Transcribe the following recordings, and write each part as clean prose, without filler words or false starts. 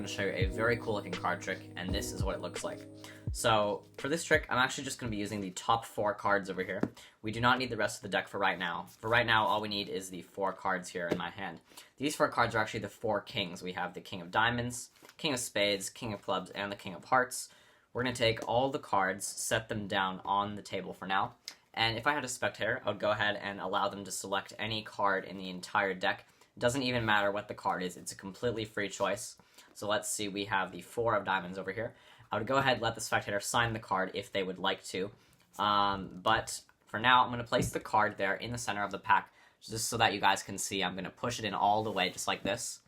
to show you a very cool looking card trick, and this is what it looks like. So for this trick, I'm actually just going to be using the top 4 cards over here. We do not need the rest of the deck for right now. For right now, all we need is the 4 cards here in my hand. These 4 cards are actually the 4 kings. We have the King of Diamonds, King of Spades, King of Clubs, and the King of Hearts. We're going to take all the cards, set them down on the table for now, and if I had a spectator, I would go ahead and allow them to select any card in the entire deck. It doesn't even matter what the card is, it's a completely free choice. So let's see, we have the 4 of Diamonds over here. I would go ahead and let the spectator sign the card if they would like to. But for now, I'm going to place the card there in the center of the pack, just so that you guys can see. I'm going to push it in all the way, just like this.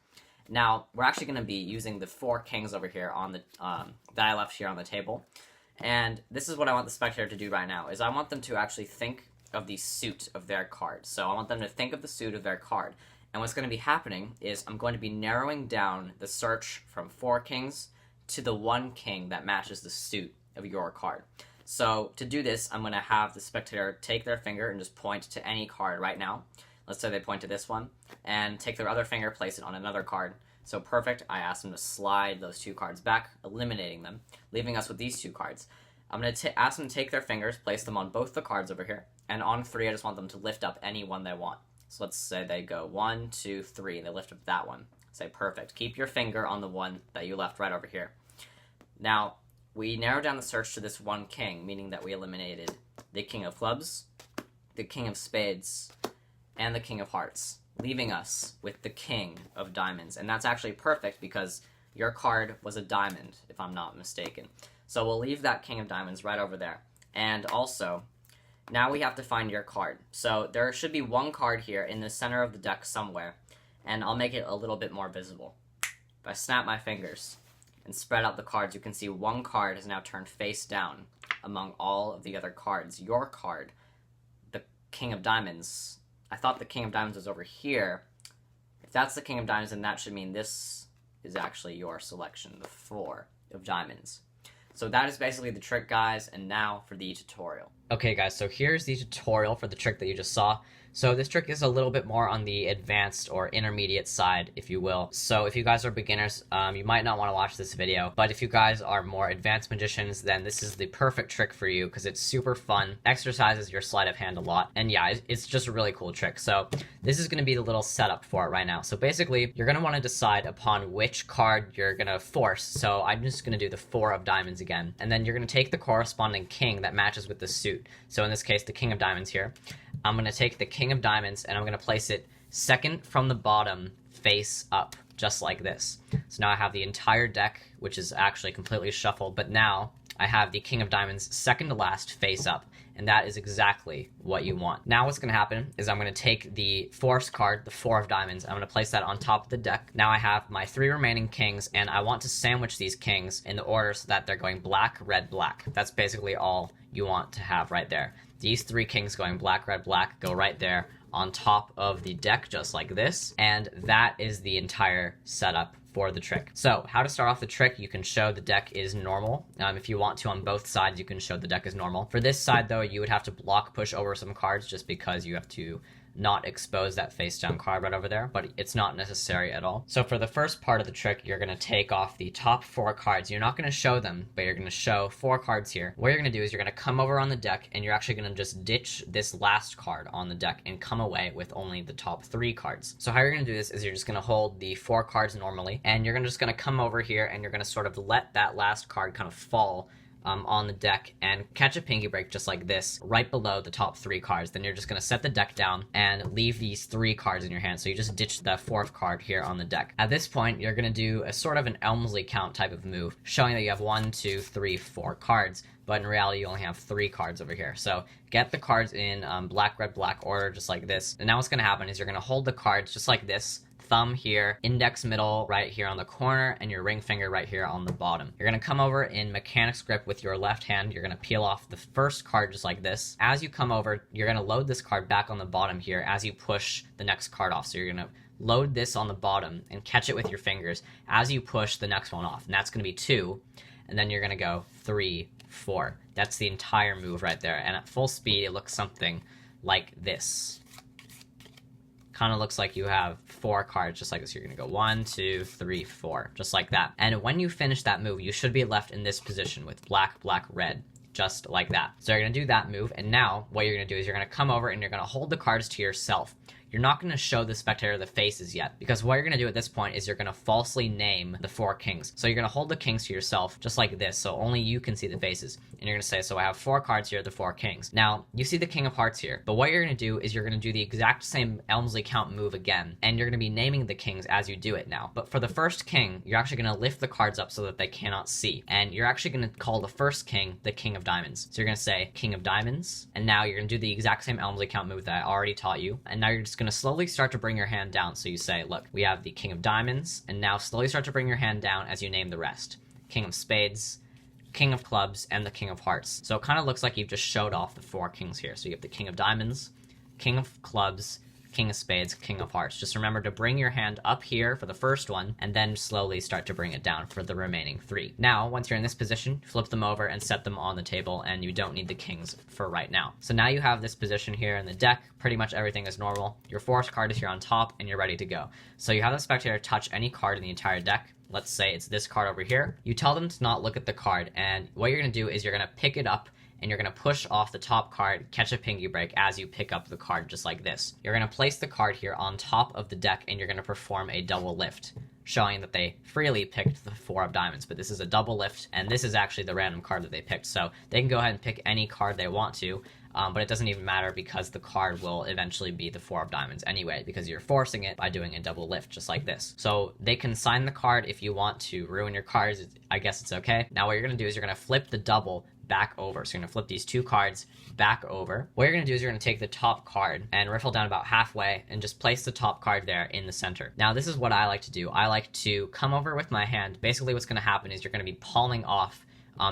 Now, we're actually going to be using the 4 kings over here on the that I left here on the table. And this is what I want the spectator to do right now, is I want them to actually think of the suit of their card. So I want them to think of the suit of their card. And what's going to be happening is I'm going to be narrowing down the search from 4 kings to the 1 king that matches the suit of your card. So to do this, I'm going to have the spectator take their finger and just point to any card right now. Let's say they point to this one, and take their other finger, place it on another card. So perfect, I asked them to slide those 2 cards back, eliminating them, leaving us with these 2 cards. I'm going to ask them to take their fingers, place them on both the cards over here, and on 3 I just want them to lift up any one they want. So let's say they go 1, 2, 3, and they lift up that one. Say perfect, keep your finger on the one that you left right over here. Now, we narrowed down the search to this 1 king, meaning that we eliminated the King of Clubs, the King of Spades, and the King of Hearts, leaving us with the King of Diamonds. And that's actually perfect because your card was a diamond, if I'm not mistaken. So we'll leave that King of Diamonds right over there. And also, now we have to find your card. So there should be 1 card here in the center of the deck somewhere, and I'll make it a little bit more visible. If I snap my fingers and spread out the cards, you can see 1 card has now turned face down among all of the other cards. Your card, the King of Diamonds. I thought the King of Diamonds was over here. If that's the King of Diamonds, then that should mean this is actually your selection, the 4 of Diamonds. So that is basically the trick, guys, and now for the tutorial. Okay, guys, so here's the tutorial for the trick that you just saw. So this trick is a little bit more on the advanced or intermediate side, if you will. So if you guys are beginners, you might not want to watch this video, but if you guys are more advanced magicians, then this is the perfect trick for you because it's super fun, exercises your sleight of hand a lot, and yeah, it's just a really cool trick. So this is going to be the little setup for it right now. So basically, you're going to want to decide upon which card you're going to force. So I'm just going to do the 4 of Diamonds again, and then you're going to take the corresponding king that matches with the suit. So in this case, the King of Diamonds here. I'm going to take the King of Diamonds and I'm going to place it second from the bottom, face up, just like this. So now I have the entire deck, which is actually completely shuffled, but now I have the King of Diamonds second to last, face up, and that is exactly what you want. Now what's going to happen is I'm going to take the force card, the 4 of Diamonds, I'm going to place that on top of the deck. Now I have my 3 remaining kings, and I want to sandwich these kings in the order so that they're going black, red, black. That's basically all you want to have right there. These 3 kings going black, red, black go right there on top of the deck, just like this, and that is the entire setup for the trick. So how to start off the trick, you can show the deck is normal. If you want to, on both sides, you can show the deck is normal. For this side, though, you would have to block push over some cards just because you have to not expose that face down card right over there, but it's not necessary at all. So for the first part of the trick, you're going to take off the top 4 cards. You're not going to show them, but you're going to show 4 cards here. What you're going to do is you're going to come over on the deck, and you're actually going to just ditch this last card on the deck and come away with only the top 3 cards. So how you're going to do this is you're just going to hold the 4 cards normally, and you're just going to come over here, and you're going to sort of let that last card kind of fall on the deck and catch a pinky break just like this right below the top 3 cards. Then you're just going to set the deck down and leave these 3 cards in your hand. So you just ditch the 4th card here on the deck. At this point, you're going to do a sort of an Elmsley count type of move, showing that you have 1, 2, 3, 4 cards, but in reality you only have 3 cards over here. So get the cards in black, red, black order just like this. And now what's going to happen is you're going to hold the cards just like this, thumb here, index middle right here on the corner, and your ring finger right here on the bottom. You're going to come over in mechanics grip with your left hand. You're going to peel off the first card just like this. As you come over, you're going to load this card back on the bottom here as you push the next card off. So you're going to load this on the bottom and catch it with your fingers as you push the next one off. And that's going to be 2, and then you're going to go 3, 4. That's the entire move right there. And at full speed, it looks something like this. kind of looks like you have 4 cards just like this. You're going to go 1, 2, 3, 4, just like that. And when you finish that move, you should be left in this position with black, black, red. Just like that. So you're going to do that move, and now what you're going to do is you're going to come over and you're going to hold the cards to yourself. You're not going to show the spectator the faces yet, because what you're going to do at this point is you're going to falsely name the 4 kings. So you're going to hold the kings to yourself just like this, so only you can see the faces. And you're going to say, so I have 4 cards here, the 4 kings. Now, you see the king of hearts here, but what you're going to do is you're going to do the exact same Elmsley count move again, and you're going to be naming the kings as you do it now. But for the first king, you're actually going to lift the cards up so that they cannot see, and you're actually going to call the first king the king of diamonds. So you're going to say king of diamonds, and now you're going to do the exact same Elmsley count move that I already taught you, and now you're just going to slowly start to bring your hand down. So you say, look, we have the king of diamonds, and now slowly start to bring your hand down as you name the rest. King of spades, king of clubs, and the king of hearts. So it kind of looks like you've just showed off the 4 kings here. So you have the king of diamonds, king of clubs, king of spades, king of hearts. Just remember to bring your hand up here for the first one, and then slowly start to bring it down for the remaining 3. Now, once you're in this position, flip them over and set them on the table, and you don't need the kings for right now. So now you have this position here in the deck. Pretty much everything is normal. Your 4th card is here on top, and you're ready to go. So you have the spectator touch any card in the entire deck. Let's say it's this card over here. You tell them to not look at the card, and what you're going to do is you're going to pick it up, and you're going to push off the top card, catch a pinky break as you pick up the card just like this. You're going to place the card here on top of the deck, and you're going to perform a double lift, showing that they freely picked the 4 of diamonds, but this is a double lift, and this is actually the random card that they picked, so they can go ahead and pick any card they want to, but it doesn't even matter because the card will eventually be the 4 of diamonds anyway, because you're forcing it by doing a double lift just like this. So they can sign the card if you want to ruin your cards. I guess it's okay. Now what you're going to do is you're going to flip the double back over. So you're going to flip these 2 cards back over. What you're going to do is you're going to take the top card and riffle down about halfway and just place the top card there in the center. Now this is what I like to do. I like to come over with my hand. Basically what's going to happen is you're going to be palming off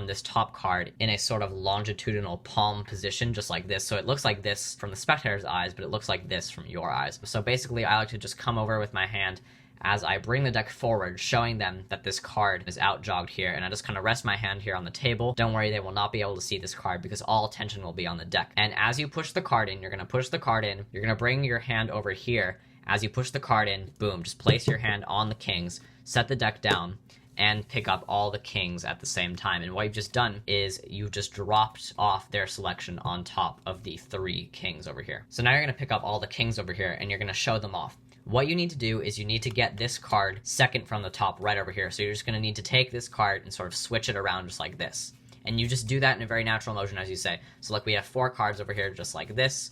this top card in a sort of longitudinal palm position, just like this. So it looks like this from the spectator's eyes, but it looks like this from your eyes. So basically I like to just come over with my hand as I bring the deck forward, showing them that this card is out jogged here, and I just kind of rest my hand here on the table. Don't worry, they will not be able to see this card because all attention will be on the deck. And as you push the card in, you're going to push the card in, you're going to bring your hand over here. As you push the card in, boom, just place your hand on the kings, set the deck down, and pick up all the kings at the same time. And what you've just done is you've just dropped off their selection on top of the 3 kings over here. So now you're going to pick up all the kings over here, and you're going to show them off. What you need to do is you need to get this card second from the top right over here. So you're just going to need to take this card and sort of switch it around just like this. And you just do that in a very natural motion, as you say. So look, we have 4 cards over here just like this.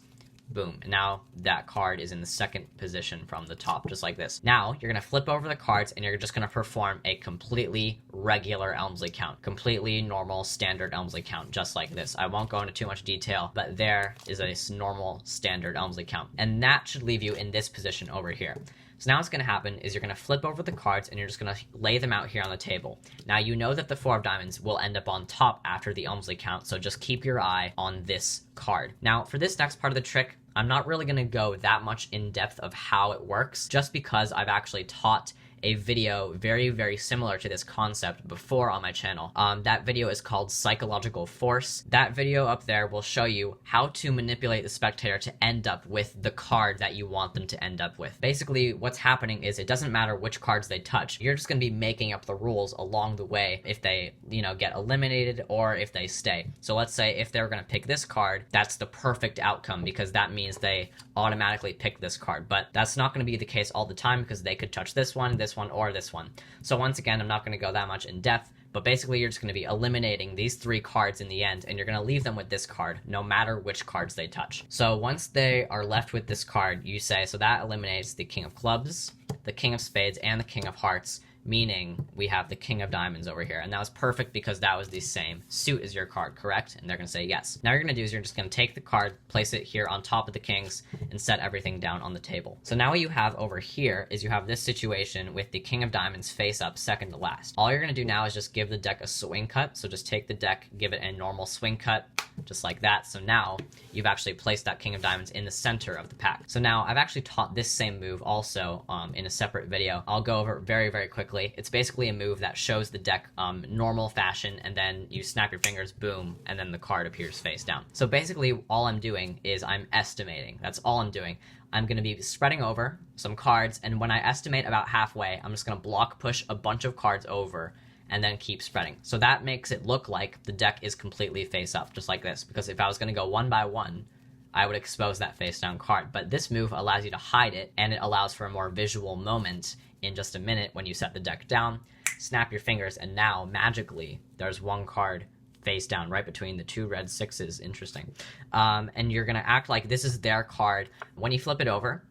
Boom. And now that card is in the second position from the top, just like this. Now, you're going to flip over the cards, and you're just going to perform a completely regular Elmsley count. Completely normal, standard Elmsley count, just like this. I won't go into too much detail, but there is a normal, standard Elmsley count. And that should leave you in this position over here. So now what's going to happen is you're going to flip over the cards, and you're just going to lay them out here on the table. Now, you know that the 4 of diamonds will end up on top after the Elmsley count, so just keep your eye on this card. Now, for this next part of the trick, I'm not really going to go that much in depth of how it works, just because I've actually taught a video very, very similar to this concept before on my channel. That video is called Psychological Force. That video up there will show you how to manipulate the spectator to end up with the card that you want them to end up with. Basically, what's happening is it doesn't matter which cards they touch. You're just going to be making up the rules along the way if they, get eliminated or if they stay. So let's say if they're going to pick this card, that's the perfect outcome because that means they automatically pick this card. But that's not going to be the case all the time because they could touch this one, or this one. So once again, I'm not going to go that much in depth, but basically you're just going to be eliminating these 3 cards in the end, and you're going to leave them with this card, no matter which cards they touch. So once they are left with this card, you say, so that eliminates the king of clubs, the king of spades, and the king of hearts, meaning we have the king of diamonds over here. And that was perfect because that was the same suit as your card, correct? And they're going to say yes. Now what you're going to do is you're just going to take the card, place it here on top of the kings, and set everything down on the table. So now what you have over here is you have this situation with the king of diamonds face up second to last. All you're going to do now is just give the deck a swing cut. So just take the deck, give it a normal swing cut, just like that. So now you've actually placed that king of diamonds in the center of the pack. So now I've actually taught this same move also in a separate video. I'll go over it very, very quickly. It's basically a move that shows the deck normal fashion, and then you snap your fingers, boom, and then the card appears face down. So basically all I'm doing is I'm estimating. That's all I'm doing. I'm going to be spreading over some cards, and when I estimate about halfway, I'm just going to block push a bunch of cards over and then keep spreading. So that makes it look like the deck is completely face up, just like this, because if I was going to go one by one, I would expose that face down card. But this move allows you to hide it, and it allows for a more visual moment in just a minute when you set the deck down, snap your fingers, and now magically there's one card face down right between the two red sixes. Interesting. And you're going to act like this is their card. When you flip it over,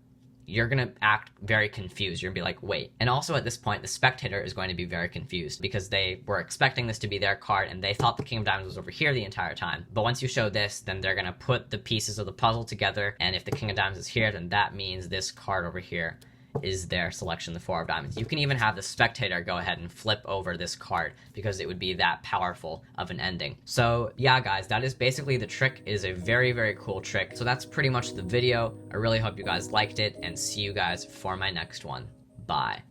you're going to act very confused. You're going to be like, wait. And also at this point, the spectator is going to be very confused because they were expecting this to be their card and they thought the king of diamonds was over here the entire time. But once you show this, then they're going to put the pieces of the puzzle together. And if the king of diamonds is here, then that means this card over here is their selection, the four of diamonds. You can even have the spectator go ahead and flip over this card because it would be that powerful of an ending. So yeah, guys, that is basically the trick. It is a very, very cool trick. So that's pretty much the video. I really hope you guys liked it, and see you guys for my next one. Bye.